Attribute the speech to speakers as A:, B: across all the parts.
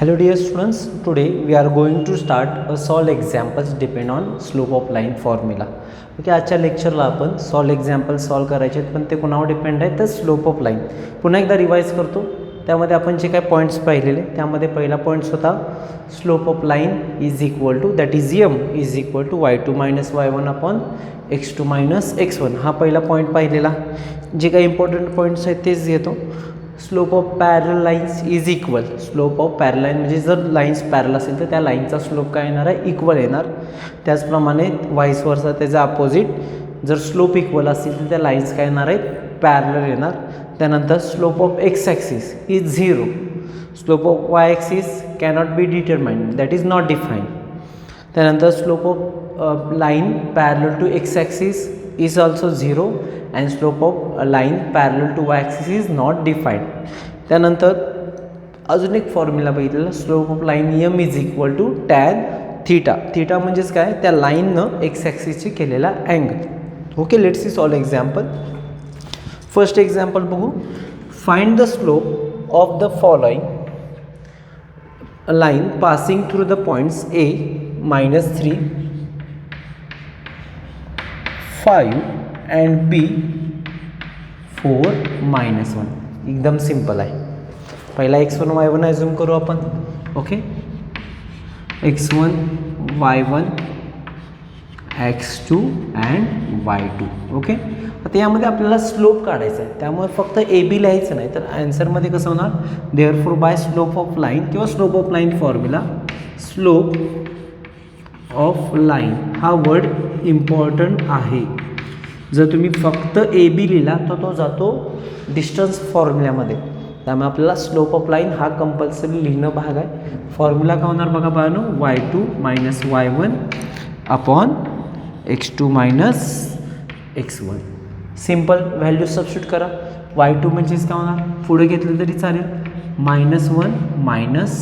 A: Hello dear students, today we are going to start a solve examples depend on slope of line formula. Okay, आजच्या लेक्चरला आपण solve example solve करायचे आहेत, पण ते कोणावर depend आहे तर स्लोप ऑफ लाईन. पुन्हा एकदा रिवाइज करतो. त्यामध्ये आपण जे काय पॉईंट्स पाहिलेले त्यामध्ये पहिला पॉईंट्स होता slope of line is equal to that is m is equal to y2 minus y1 upon x2 minus x1. हा पहिला पॉईंट पाहिलेला. जे काही इम्पॉर्टंट पॉईंट्स आहेत तेच घेतो. स्लोप ऑफ पॅरल lines is equal. Slope of पॅरल लाईन म्हणजे जर लाईन्स पॅरल असेल तर त्या लाईनचा स्लोप काय येणार आहे, इक्वल येणार. त्याचप्रमाणे व्हाईस वर्सा त्याचा अपोजिट, जर स्लोप इक्वल असतील तर त्या लाईन्स काय येणार आहेत, पॅरलल येणार. त्यानंतर slope of x axis is 0. Slope of Y axis cannot be determined, that is not defined. त्यानंतर slope of line parallel to X axis is also 0 and slope of a line parallel to y axis is not defined. त्यानंतर अजून एक formula बघितलेला, slope of line M is equal to tan theta. Theta म्हणजेच काय, त्या लाईननं X ॲक्सिसची केलेला angle. Okay, let's see solve example. First example बघू. Find the slope of the following line passing through the points a -3 5 and b 4 -1. एकदम simple आहे. पहिला x1 y1 ॲझ्युम करू आपण. Okay, x1 y1 x2 and y2. Okay, आता यामध्ये आपल्याला slope काढायचा आहे, त्यामुळे फक्त ए बी लिहायचं नाही, तर आन्सरमध्ये कसं होणार, therefore by slope of line किंवा slope of line formula. Slope of line हा वर्ड इम्पॉर्टंट आहे. जर तुम्ही फक्त ए बी लिहिला तर तो जातो डिस्टन्स फॉर्म्युल्यामध्ये. त्यामुळे आपल्याला स्लोप ऑफ लाईन हा कंपल्सरी लिहिणं भाग आहे. फॉर्म्युला काय होणार बघा बाळांनो, y2 minus y1 upon x2 minus x1. Simple value substitute करा. y2 म्हणजेच काय होणार, पुढे घेतलं तरी चालेल, -1 minus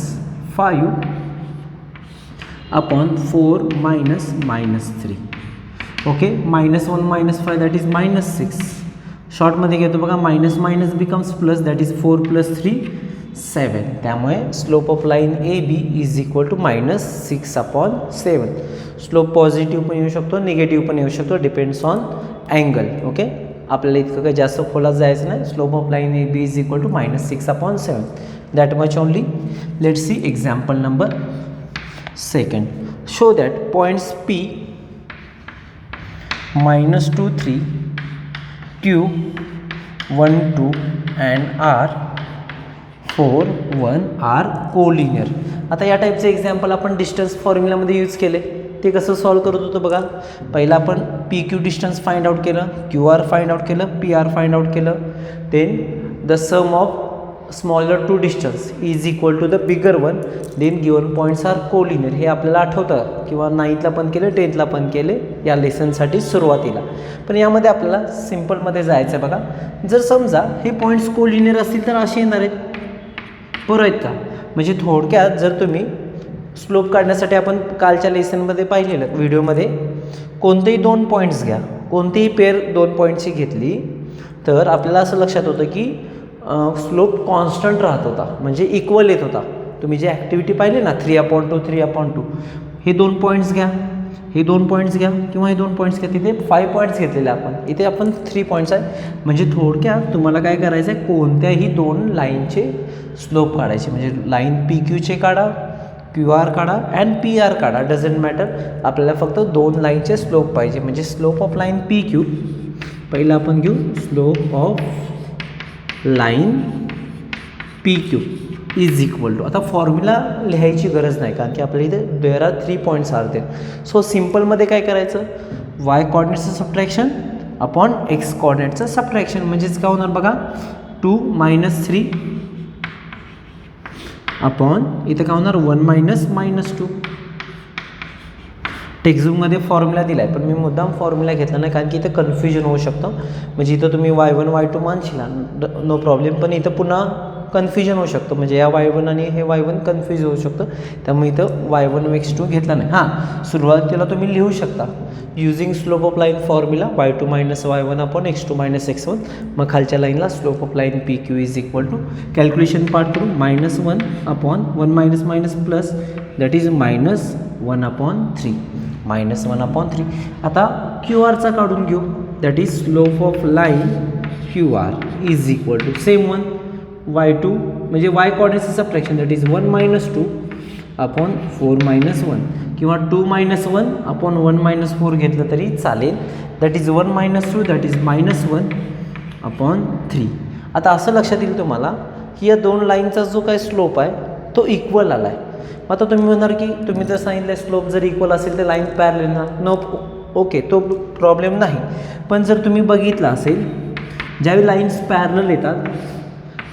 A: 5 upon 4 minus -3. Okay, -1 minus 5 that is -6. शॉर्टमध्ये घेतो बघा, minus minus becomes plus, that is 4 + 3 7. त्यामुळे slope of line A B is equal to -6 upon 7. Slope positive पण येऊ शकतो, निगेटिव्ह पण येऊ शकतो, डिपेंड्स ऑन अँगल. ओके, आपल्याला इतकं काही जास्त खोलात जायचं नाही. Slope of line A B is equal to -6 upon 7. That much only. Let's see example number second. Show that points P -2 3 Q 1 2 and R 4 1 are collinear. आता या टाईपचे एक्झाम्पल आपण डिस्टन्स फॉर्म्युलामध्ये यूज केले. ते कसं सॉल्व करत होतं बघा. पहिला आपण P Q distance find out केलं, क्यू आर फाइंड आउट केलं, पी आर फाइंड आउट केलं. Then the sum of smaller two distance is equal to the bigger one. Then given points are collinear. हे आपल्याला आठवतं किंवा 9thला पण केलं, 10thला पण केले या लेसनसाठी सुरुवातीला. पण यामध्ये आपल्याला सिम्पलमध्ये जायचं आहे बघा. जर समजा हे पॉईंट्स कोलिनियर असतील तर असे येणार आहेत, बरोबर आहेत का. म्हणजे थोडक्यात जर तुम्ही स्लोप काढण्यासाठी आपण कालच्या लेसनमध्ये पाहिलेलं व्हिडिओमध्ये, कोणतेही 2 पॉईंट्स घ्या, कोणतीही पेअर 2 पॉईंट्सची घेतली तर आपल्याला असं लक्षात होतं की स्लोप कॉन्स्टंट राहत होता, म्हणजे इक्वल येत होता. तुम्ही जे ॲक्टिव्हिटी पाहिले ना 3/2 3/2, हे 2 पॉईंट्स घ्या, हे 2 पॉईंट्स घ्या किंवा हे 2 पॉईंट्स घ्या. तिथे 5 पॉईंट्स घेतलेले आपण, इथे आपण 3 पॉईंट्स आहे. म्हणजे थोडक्यात तुम्हाला काय करायचं आहे, कोणत्याही 2 लाईनचे स्लोप काढायचे. म्हणजे लाईन पी क्यूचे काढा, क्यू आर काढा अँड पी आर काढा, डझंट मॅटर. आपल्याला फक्त 2 लाईनचे स्लोप पाहिजे. म्हणजे slope of line P Q पहिला आपण घेऊ. Slope of line P Q is equal to, आता फॉर्म्युला लिहायची गरज नाही कारण की आपल्या इथे there are 3 points are there. So सिम्पलमध्ये काय करायचं, वाय कॉर्डिनेटचं सबट्रॅक्शन अपॉन एक्स कॉर्डिनेटचं सबट्रॅक्शन. म्हणजेच काय होणार बघा, 2 - 3 अपॉन इथं काय होणार, 1 - -2. टेक्स्टबुकमध्ये फॉर्म्युला दिला आहे, पण मी मुद्दाम फॉर्म्युला घेतला नाही कारण की इथं कन्फ्युजन होऊ शकतं. म्हणजे इथं तुम्ही y1 y2 मानशीला नो प्रॉब्लेम, पण इथं पुन्हा कन्फ्युजन होऊ शकतं, म्हणजे या y1 आणि हे y1 कन्फ्यूज होऊ शकतं, त्यामुळे इथं y1 x2 घेतला नाही. हां, सुरुवातीला तुम्ही लिहू शकता using slope of line formula y2 minus y1 upon x2 minus x1. मग खालच्या लाईनला slope of line P Q is equal to calculation part करू -1 upon 1 minus minus plus that is -1 upon 3 -1 upon 3. आता क्यू आरचा काढून घेऊ, that is slope of line Q R is equal to same one y2 म्हणजे y कॉर्डिनेटचं subtraction that is 1 minus 2 upon 4 minus 1 किंवा 2 minus 1 upon 1 minus 4 घेतलं तरी चालेल, that is 1 minus 2 that is -1 upon 3. आता असं लक्षात येईल तुम्हाला की या दोन लाईनचा जो काय स्लोप आहे तो इक्वल आला आहे. आता तुम्ही म्हणणार की तुम्ही जर सांगितलं स्लोप जर इक्वल असेल तर लाईन पॅरलल ना, नो ओके तो प्रॉब्लेम नाही. पण जर तुम्ही बघितलं असेल ज्यावेळी लाईन्स पॅरलल येतात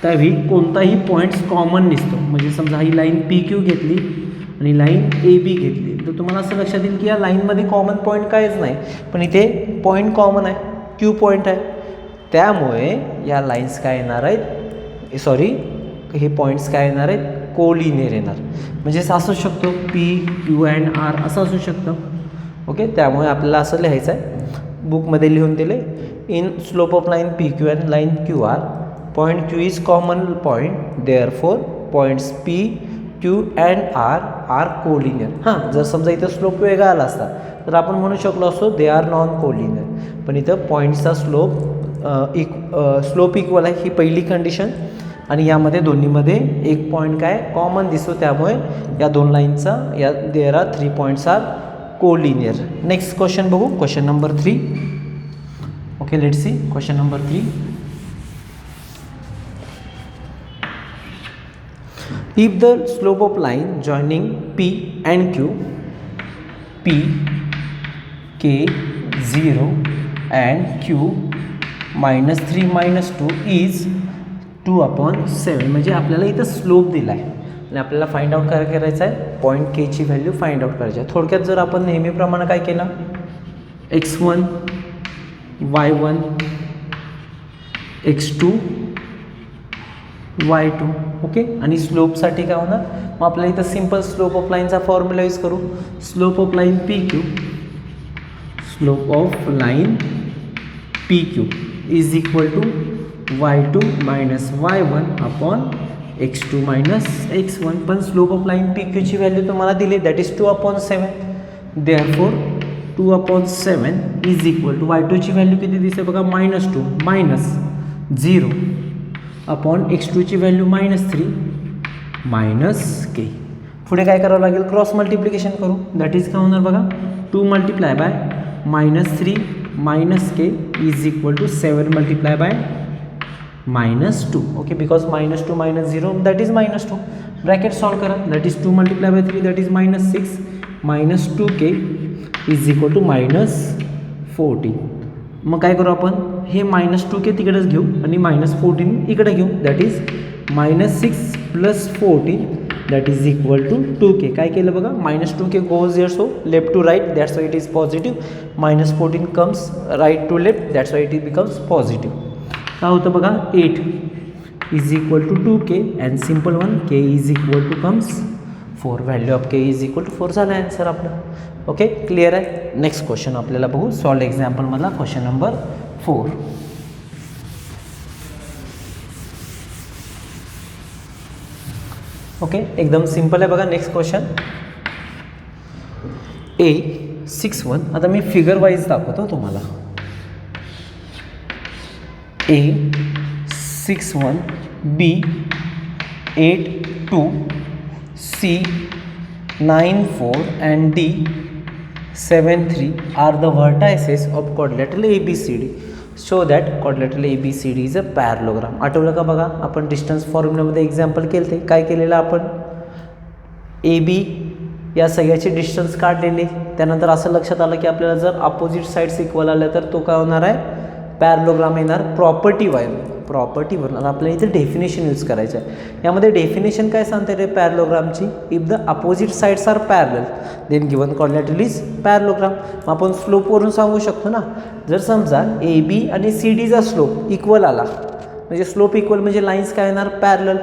A: त्यावेळी कोणताही पॉईंट्स कॉमन नसतो. म्हणजे समजा ही लाईन पी क्यू घेतली आणि लाईन ए बी घेतली तर तुम्हाला असं लक्षात येईल की या लाईनमध्ये कॉमन पॉईंट काहीच नाही, पण इथे पॉईंट कॉमन आहे, क्यू पॉईंट आहे. त्यामुळे या लाईन्स काय येणार आहेत, सॉरी हे पॉईंट्स काय येणार आहेत, कोलिनियर येणार. म्हणजे असू शकतो पी क्यू अँड आर असं असू शकतं. ओके, त्यामुळे आपल्याला असं लिहायचं आहे, बुकमध्ये लिहून दिले in slope of line P Q and line Q R point Q is common point therefore points P Q and R are collinear. हां, जर समजा इथं स्लोप वेगळा आला असता तर आपण म्हणू शकलो असतो दे आर नॉन कोलिनियर, पण इथं पॉईंट्सचा स्लोप इक्वल आहे ही पहिली कंडिशन, आणि यामध्ये दोन्हीमध्ये एक पॉईंट काय कॉमन दिसतो, त्यामुळे या दोन लाईनचा या there are 3 points are collinear. Next question बघू, question number 3. Okay, let's see question number 3. If the slope of line joining P and Q, P, K, 0 and Q -3 -2 is 2 upon 7, म्हणजे आपल्याला इथं स्लोप दिला आहे आणि आपल्याला फाइंड आउट काय करायचं आहे, पॉईंट केची व्हॅल्यू फाइंड आउट करायची आहे. थोडक्यात जर आपण नेहमीप्रमाणे काय केलं, x1 y1 x2 y2. Okay, आणि स्लोपसाठी काय होणार, मग आपल्याला इथं सिम्पल स्लोप ऑफ लाईनचा फॉर्म्युला यूज करू. Slope of line P Q, slope of line P Q is equal to y2 minus y1 upon x2 minus x1. पण स्लोप ऑफ लाईन पी क्यूची व्हॅल्यू तुम्हाला दिली that is 2 upon 7. Therefore 2 upon 7 is equal to y2ची value किती दिसते बघा, -2 minus 0 upon x2ची value -3 minus K. पुढे काय करावं लागेल, क्रॉस मल्टिप्लिकेशन करू. दॅट इज काय होणार बघा, 2 multiply by -3 minus K is equal to 7 multiply by -2. Okay, because -2 minus 0 that is -2. Bracket solve करा, that is 2 multiply by 3 that is -6 -2k is equal to -14. मग काय करू आपण, हे -2k तिकडेच घेऊ आणि -14 इकडे घेऊ, that is -6 plus 14 that is equal to 2k. काय केलं बघा, -2k goes here so left to right, that's why it is positive. -14 comes right to left, that's why it is becomes positive. काय होतं बघा, 8 is equal to 2k and simple one k is equal to comes 4. Value of k is equal to 4 झालं answer आपलं. Okay, clear आहे. Next question आपल्याला बघू, solve एक्झाम्पलमधला question number 4. Okay, एकदम simple आहे बघा. Next question A61. आता me figure wise दाखवतो तुम्हाला. A61 B82 C94 and D73 are the vertices of quadrilateral ABCD. Show that quadrilateral ABCD is a parallelogram. आठवलं का बघा, आपण डिस्टन्स फॉर्म्युलामध्ये एक्झाम्पल केलं ते काय केलेलं आपण, AB या सगळ्याचे डिस्टन्स काढलेले. त्यानंतर असं लक्षात आलं की आपल्याला जर अपोजिट साईड्स इक्वल आल्या तर तो काय होणार आहे, पॅरलोग्राम येणार. प्रॉपर्टीवरून आपल्याला इथे डेफिनेशन यूज करायचं आहे. यामध्ये डेफिनेशन काय सांगते रे पॅरलोग्रामची, if the opposite sides are parallel then given quadrilateral is parallelogram. मग आपण स्लोपवरून सांगू शकतो ना, जर समजा AB आणि CDचा स्लोप इक्वल आला म्हणजे स्लोप इक्वल म्हणजे लाईन्स काय येणार पॅरलल.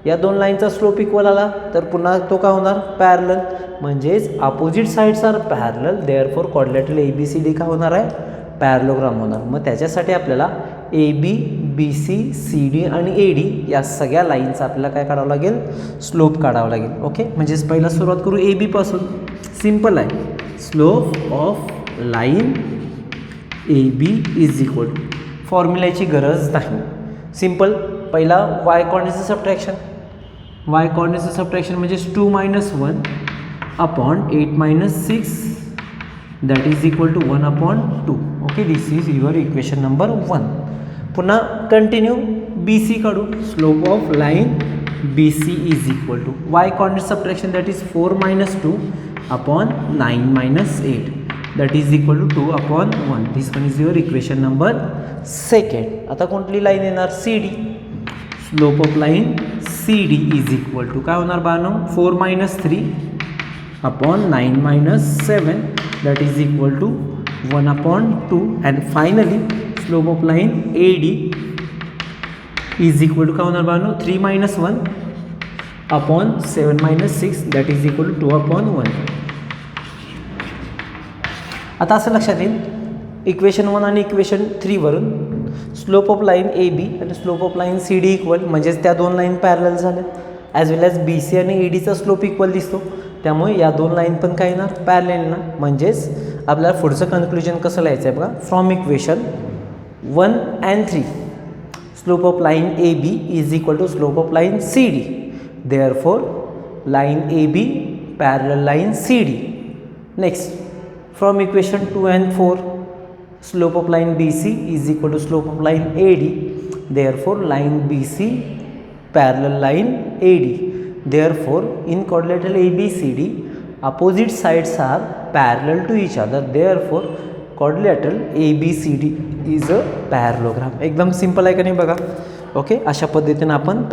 A: या दोन लाईनचा स्लोप इक्वल आला तर पुन्हा तो काय होणार पॅरलल. म्हणजेच opposite sides are parallel, therefore quadrilateral ABCD काय होणार आहे पॅरलोग्राम होणार. मग त्याच्यासाठी आपल्याला AB, BC, CD आणि AD या सगळ्या लाईनचा आपल्याला काय काढावं लागेल स्लोप काढावं लागेल. ओके, म्हणजेच पहिला सुरुवात करू AB पासून. सिम्पल आहे, slope of line AB is equal to, फॉर्म्युल्याची गरज नाही, सिम्पल. पहिला y कॉर्डिनेटचं सबट्रॅक्शन, y कॉर्डिनेटचं सबट्रॅक्शन म्हणजेच 2 - 1 upon 8 - 6 that is equal to 1/2. Okay, this is your equation number 1. पुन्हा कंटिन्यू BC काढू. Slope of line BC is equal to y coordinate subtraction that is 4 - 2 upon 9 - 8 that is equal to 2/1. This one is your equation number 2. आता कोणती line येणार CD. Slope of line CD is equal to काय होणार बानो 4 - 3 upon 9 - 7 that is equal to 1/2. And finally slope of line AD is equal to काय होणार बानो 3 - 1 upon 7 - 6 that is equal to 2/1. आता असं लक्षात येईल इक्वेशन 1 आणि इक्वेशन 3 वरून स्लोप ऑफ लाईन AB आणि slope of line CD equal, म्हणजेच त्या दोन लाईन पॅरलल झाल्या. ॲज वेल ॲज BC आणि ADचा स्लोप इक्वल दिसतो, त्यामुळे या दोन लाईन पण काय येणार पॅरलल ना. म्हणजेच आपल्याला पुढचं कन्क्लुजन कसं लिहायचं आहे बघा. From equation 1 and 3 slope of line AB is equal to slope of line CD, therefore line AB parallel line CD. Next from equation 2 and 4 slope of line BC is equal to slope of line AD, therefore line BC parallel line AD, therefore in quadrilateral ABCD opposite sides are parallel to each other, therefore quadrilateral ABCD is a parallelogram. एकदम simple आहे का नाही बघा. Okay, अशा पद्धतीने आपण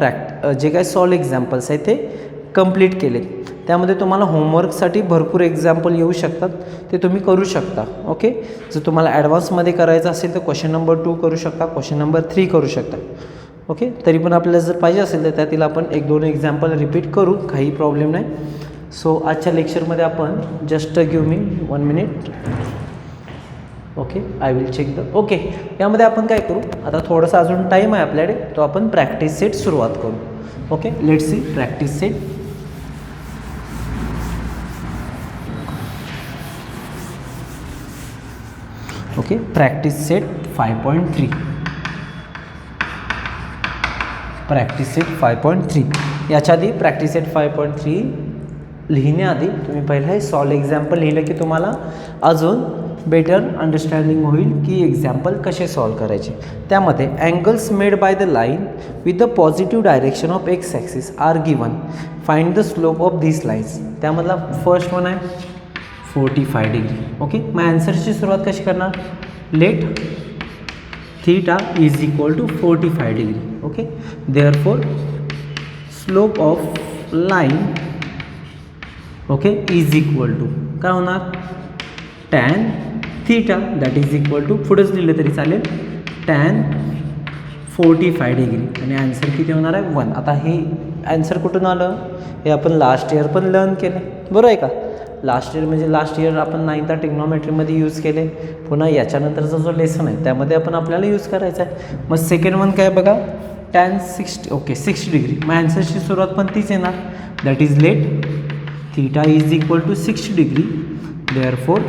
A: जे काय सॉल्व एक्झाम्पल्स आहेत ते कंप्लीट केले. त्यामध्ये तुम्हाला होमवर्कसाठी भरपूर एक्झाम्पल येऊ शकतात, ते तुम्ही करू शकता. ओके, जर तुम्हाला ॲडव्हान्समध्ये करायचं असेल तर क्वेश्चन नंबर 2 करू शकता, क्वेश्चन नंबर 3 करू शकता. ओके, तरी पण आपल्याला जर पाहिजे असेल तर त्यातील आपण 1-2 एक्झाम्पल रिपीट करू, काही प्रॉब्लेम नाही. सो आजच्या लेक्चरमध्ये आपण just give me 1 minute. Okay, I will check the. Okay, यामध्ये आपण काय करू आता, थोडंसं अजून टाईम आहे आपल्याकडे, तो आपण प्रॅक्टिस सेट सुरुवात करू. Okay, let's C practice set. Okay, practice set 5.3. Practice set 5.3. याच्या आधी प्रॅक्टिस सेट 5.3 लिहिण्याआधी तुम्ही पहिलं हे सॉल्व एक्झाम्पल लिहिलं की तुम्हाला अजून बेटर अंडरस्टँडिंग होईल की एक्झाम्पल कसे सॉल्व करायचे. त्यामध्ये angles made by the line with the positive direction of x axis are given, find the slope of this lines. त्यामधला फर्स्ट वन आहे 45 डिग्री. ओके, मग ॲन्सरची सुरुवात कशी करणार, let theta is equal to 45 degree. Okay, therefore slope of line okay is equal to काय होणार tan theta that is equal to, पुढेच लिहिलं तरी चालेल, टॅन 45 डिग्री आणि ॲन्सर किती होणार आहे 1. आता हे ॲन्सर कुठून आलं, हे आपण लास्ट इयर पण लर्न केले, बरोबर आहे का. लास्ट इयर म्हणजे लास्ट इयर आपण 9th टिग्नॉमेट्रीमध्ये यूज केले. पुन्हा याच्यानंतरचा जो लेसन आहे त्यामध्ये आपण आपल्याला यूज करायचा आहे. मग सेकंड वन काय बघा, टॅन 60 ओके 60 डिग्री. मग ॲन्सरची सुरुवात पण तीच येणार, that is let theta is equal to 60 degree, therefore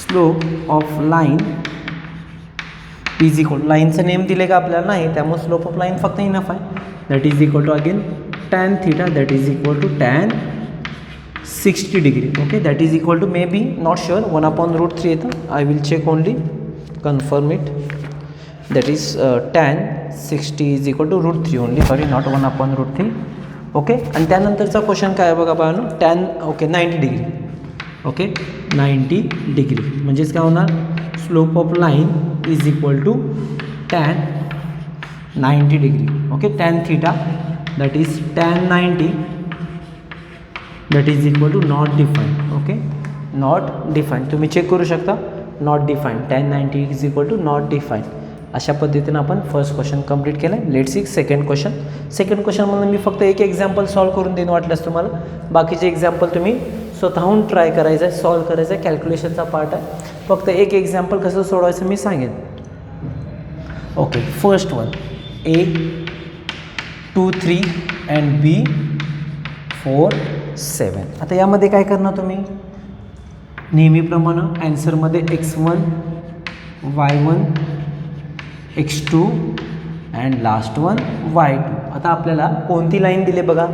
A: slope of line is equal, लाईनचं नेम दिले का आपल्याला नाही, त्यामुळे स्लोप ऑफ लाईन फक्त इनफ आहे, that is equal to again tan theta that is equal to tan 60 degree. Okay, that is equal to maybe not sure 1/√3 येतं, I will check only confirm it, that is tan 60 is equal to √3 only, sorry not 1/√3. Okay, आणि त्यानंतरचा question काय बघा बाळांनो, tan okay 90 degree. Okay, 90 degree म्हणजेच काय होणार, slope of line is equal to tan 90 degree. Okay, tan theta that is tan 90 that is equal to not define. Okay, not define तुम्ही check करू शकता, not define, tan 90 is equal to not define. अशा पद्धतीनं आपण first question complete केलं आहे. Let's C second question. Second क्वेश्चनमध्ये मी फक्त एक एक्झाम्पल सॉल्व करून देईन वाटल्यास तुम्हाला. बाकीचे एक्झाम्पल तुम्ही स्वतःहून ट्राय करायचं आहे, सॉल्व करायचं आहे. कॅल्क्युलेशनचा पार्ट आहे. फक्त एक एक्झाम्पल कसं सोडवायचं मी सांगेन. Okay, first one A 2 3 and B 4 7. आता यामध्ये काय करणार तुम्ही, नेहमीप्रमाणे ॲन्सरमध्ये x1 y1 x2 and last one y2. आता आपल्याला कोणती लाईन दिली बघा,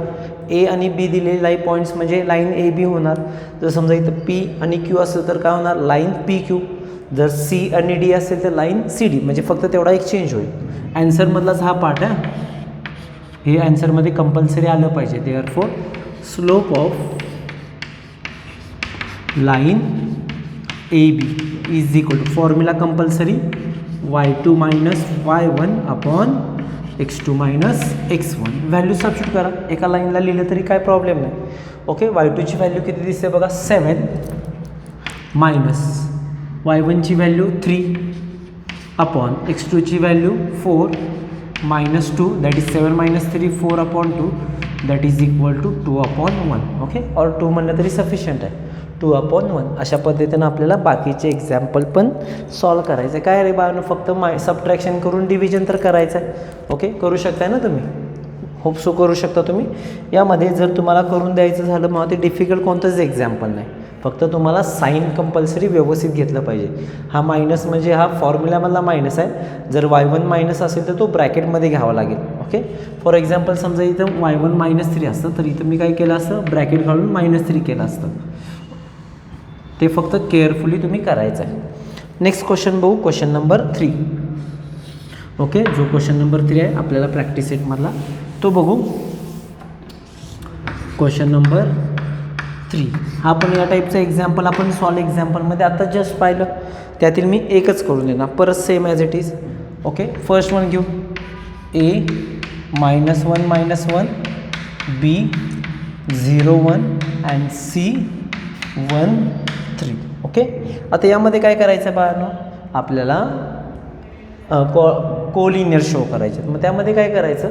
A: ए आणि बी दिलेली लाईन पॉईंट्स म्हणजे लाईन ए बी होणार. जर समजा इथं पी आणि क्यू असेल तर काय होणार, लाईन पी क्यू. जर सी आणि डी असेल तर लाईन सी डी. म्हणजे फक्त तेवढा एक चेंज होईल. ॲन्सरमधलाच हा पार्ट आहे, हे ॲन्सरमध्ये कंपल्सरी आलं पाहिजे. Therefore slope of line A B is equal to formula compulsory y2 minus y1 upon x2 minus x1. Value substitute करा. एका लाईनला लिहिलं तरी काय प्रॉब्लेम नाही. ओके, y2ची व्हॅल्यू किती दिसते बघा 7 मायनस y1ची व्हॅल्यू 3 अपॉन x2ची value 4 minus 2 that is 7 minus 3 4 upon 2 that is equal to 2 upon 1. Okay, और 2 म्हणलं तरी सफिशियंट आहे. 2 अपॉन 1. अशा पद्धतीनं आपल्याला बाकीचे एक्झाम्पल पण सॉल्व करायचं आहे. काय रे बाळांनो, फक्त सबट्रॅक्शन करून डिव्हिजन तर करायचं आहे. ओके, करू शकताय ना तुम्ही, होप सो करू शकता तुम्ही. यामध्ये जर तुम्हाला करून द्यायचं झालं मग ते डिफिकल्ट कोणतंच एक्झाम्पल नाही. फक्त तुम्हाला साईन कंपल्सरी व्यवस्थित घेतलं पाहिजे. हा मायनस म्हणजे हा फॉर्म्युल्यामधला मायनस आहे. जर y1 मायनस असेल तर तो ब्रॅकेटमध्ये घ्यावा लागेल. ओके, फॉर एक्झाम्पल समजा इथं y1 मायनस 3 असतं तर इथं मी काय केलं असतं, ब्रॅकेट घालून -3 केलं असतं. ते फक्त केअरफुली तुम्ही करायचं आहे. नेक्स्ट क्वेश्चन बघू, क्वेश्चन नंबर 3. ओके, जो क्वेश्चन नंबर 3 आहे आपल्याला प्रॅक्टिस सेटमधला तो बघू. क्वेश्चन नंबर 3 हा पण या टाईपचा एक्झाम्पल आपण सॉल्व एक्झाम्पलमध्ये आता जस्ट पाहिलं, त्यातील मी एकच करून देणार परत same as it is. Okay, first one घेऊ A -1 B 0 1 and C 1 3. Okay, आता यामध्ये काय करायचं आहे बाळांनो, आपल्याला कोलिनियर शो करायचे. मग त्यामध्ये काय करायचं,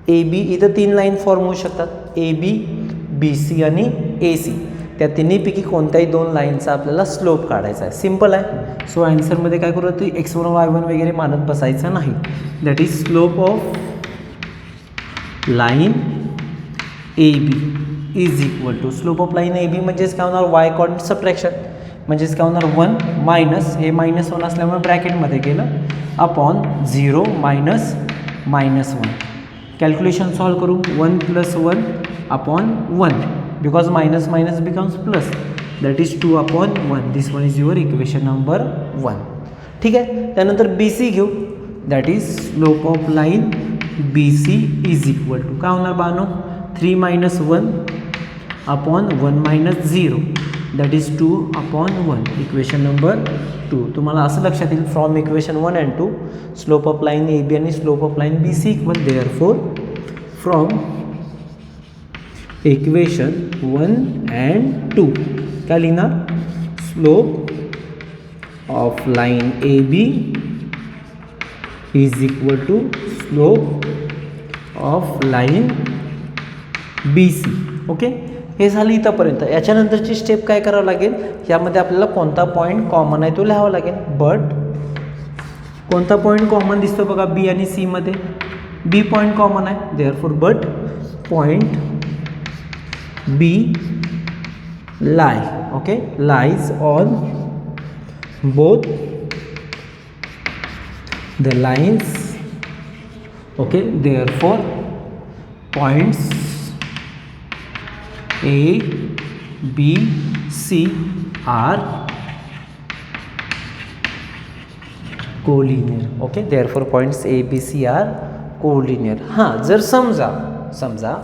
A: ए बी इथं 3 लाईन फॉर्म होऊ शकतात, ए बी बी सी आणि ए सी. त्या तिन्हीपैकी कोणत्याही 2 लाईनचा आपल्याला स्लोप काढायचा आहे. सिम्पल आहे. सो ॲन्सरमध्ये काय करू, ते x1 y1 वगैरे मानत बसायचं नाही. That is slope of line A B is equal to slope of line A B म्हणजेच काय होणार, वाय कॉर्डिनेट सबट्रॅक्शन म्हणजेच काय होणार 1 मायनस हे -1 असल्यामुळे ब्रॅकेटमध्ये गेलं अपॉन 0 मायनस -1. कॅल्क्युलेशन सॉल्व करू. 1 + 1 upon 1 because minus minus becomes plus that is 2 upon 1. This one is your equation number 1. ठीक आहे, त्यानंतर बी सी घेऊ. That is slope of line B C is equal to काय होणार बानो, 3 - 1 upon 1 - 0 that is 2 upon 1. Equation number 2. तुम्हाला असं लक्षात येईल from equation 1 and 2 slope of line A बी आणि slope of line B C equal. Therefore from equation 1 and 2 काय लिहिणार, slope of line A B is equal to slope of line B C. Okay, हे झालं इथंपर्यंत. याच्यानंतरची step काय करावं लागेल, यामध्ये आपल्याला कोणता पॉईंट कॉमन आहे तो लिहावा लागेल. बट कोणता पॉईंट कॉमन दिसतो बघा बी आणि सी मध्ये, बी पॉईंट कॉमन आहे. Therefore but point B lie, okay, lies on both the lines. Okay, therefore points A, B, C are collinear. Okay, therefore points A, B, C are collinear. हां, जर समजा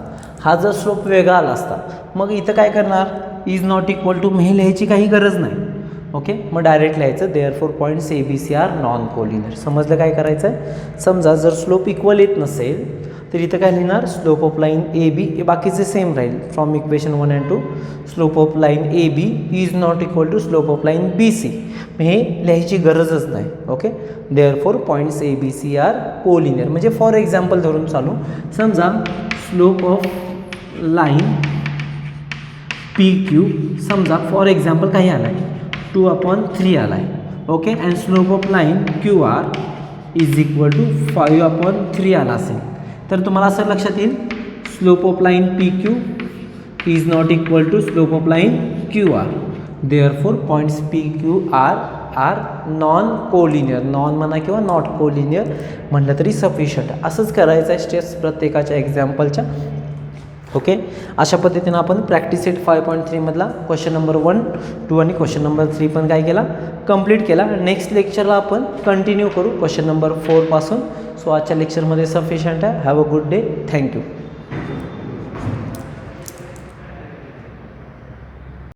A: हा जर slope वेगळा आला असता मग इथं काय करणार, इज नॉट इक्वल टू हे लिहायची काही गरज नाही. ओके, मग डायरेक्ट लिहायचं therefore points A B C are non collinear. समजलं काय करायचं आहे. समजा जर स्लोप इक्वल येत नसेल तर इथं काय लिहिणार, slope of line A B, बाकीचे सेम राहील from equation 1 and 2. Slope of line A B is not equal to slope of line B C. हे लिहायची गरजच नाही. Okay, therefore points A B C are collinear. म्हणजे for example धरून चालू, समजा slope of line P Q, समजा for example काही आला आहे 2/3 आला आहे. Okay, and slope of line Q R is equal to 5/3 आला असेल, तर तुम्हाला असं लक्षात येईल slope of line P Q is not equal to slope of line Q R. Therefore points P Q R non collinear. Non म्हणा किंवा not collinear म्हटलं तरी सफिशियंट. असंच करायचं आहे स्टेप्स प्रत्येकाच्या एक्झाम्पलच्या. ओके, अशा पद्धतीनं आपण प्रॅक्टिस सेट 5.3 मधला क्वेश्चन नंबर 1, 2 आणि क्वेश्चन नंबर 3 पण काय केला, कंप्लीट केला. नेक्स्ट लेक्चरला आपण कंटिन्यू करू क्वेश्चन नंबर 4 पासून. सो आजच्या लेक्चरमध्ये सफिशियंट आहे. Have a good day. Thank you.